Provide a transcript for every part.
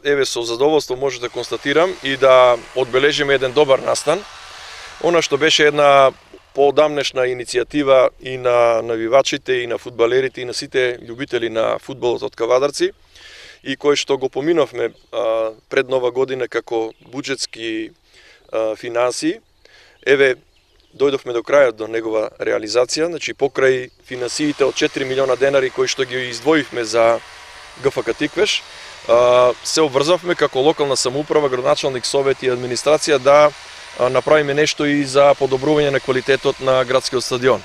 еве со задоволство може да констатирам и да одбележиме еден добар настан. Она што беше една поодамнешна иницијатива и на навивачите, и на фудбалерите, и на сите љубители на фудбалот од Кавадарци, и кој што го поминовме пред Нова година како буџетски финансии. Еве, дојдовме до крајот до негова реализација, значи покрај финансиите од 4 милиона денари кои што ги издвоивме за ГФК Тиквеш, се обврзавме како локална самоуправа, градоначалник, совет и администрација да направиме нешто и за подобрување на квалитетот на градскиот стадион.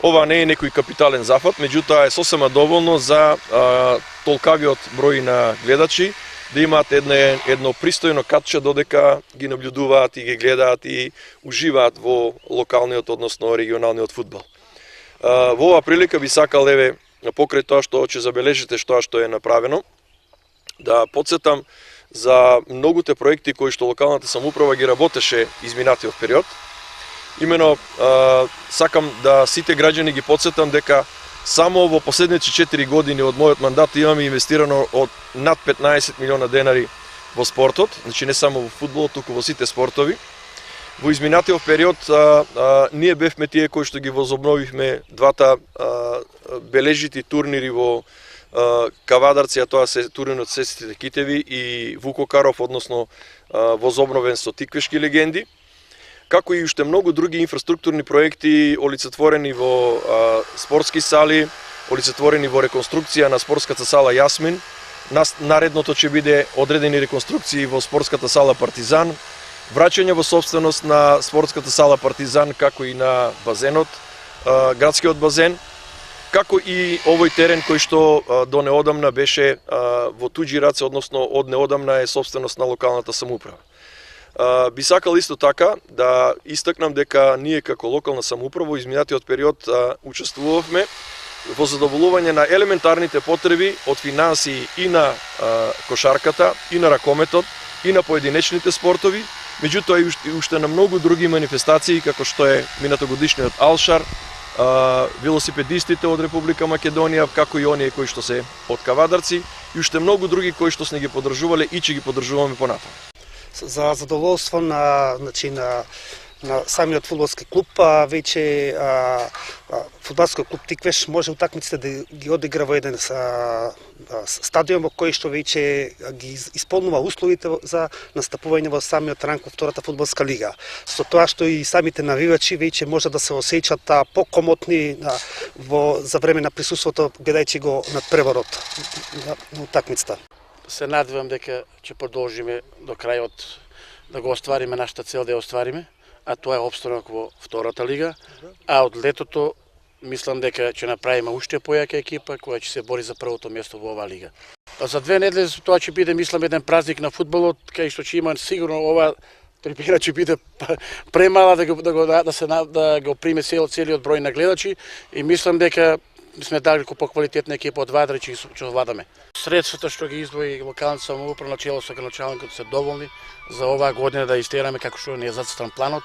Ова не е некој капитален зафат, меѓутоа е сосема доволно за толкавиот број на гледачи да имаат едно пристојно катче додека ги наблюдуваат и ги гледаат и уживаат во локалниот, односно регионалниот фудбал. Во оваа прилика би сакал, еве, покрај тоа што ќе забележите што е направено, да подсетам за многуте проекти кои што локалната самоуправа ги работеше изминатиот период. Имено сакам да сите граѓани ги подсетам дека само во последните 4 години од мојот мандат имаме инвестирано од над 15 милиона денари во спортот, значи не само во фудбалот, туку во сите спортови. Во изминатиот период ние бевме тие кои што ги возобновивме двата бележити турнири во Кавадарци, а тоа се турнирот Сесите Китеви и Вукокаров, односно возобновен со тиквешки легенди, како и уште многу други инфраструктурни проекти олицетворени во спортски сали, олицетворени во реконструкција на спортската сала Јасмин. Наредното ќе биде одредени реконструкции во спортската сала Партизан, враќање во собственост на спортската сала Партизан, како и на базенот, градскиот базен, како и овој терен кој што до неодамна беше во туѓи раце, односно од неодамна е собственост на локалната самоуправа. Би сакал исто така да истакнам дека ние како локална самоуправа во изминатиот период учествувавме во задоволување на елементарните потреби од финансии и на кошарката, и на ракометот, и на поединечните спортови, меѓутоа и уште на многу други манифестации како што е минатогодишниот Алшар, велосипедистите од Република Македонија, како и оние кои што се од Кавадарци, и уште многу други кои што сме ги поддржувале и ќе ги поддржуваме понатаму. За задоволство на самиот фудбалски клуб, веќе фудбалскиот клуб Тиквеш може утакмиците да ги одигра во еден стадион во кој што веќе ги исполнува условите за настапување во самиот ранг во втората фудбалска лига. Со тоа што и самите навивачи веќе може да се осеќат покомотни за време на присуството гледајќи го надпреварот на утакмицата. Се надевам дека ќе продолжиме до крајот да го оствариме нашата цел да ја оствариме, а тоа е опстанок во втората лига, а од летото мислам дека ќе направиме уште појака екипа која ќе се бори за првото место во оваа лига. За 2 недели тоа ќе биде мислам еден празник на фудбалот, кај што ќе има сигурно ова трибина ќе биде премала да го приме целиот број на гледачи и мислам дека сме далеку поквалитетна екипа од Вадри ќе владаме. Средствата што ги издвои локалната самоуправа на чело со градоначалникот се доволни за оваа година да истераме како што не е зацртан планот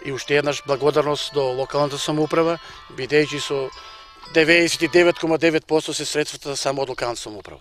и уште еднаш благодарност до локалната самоуправа, бидејќи со 99,9% се средствата само од локалната самоуправа.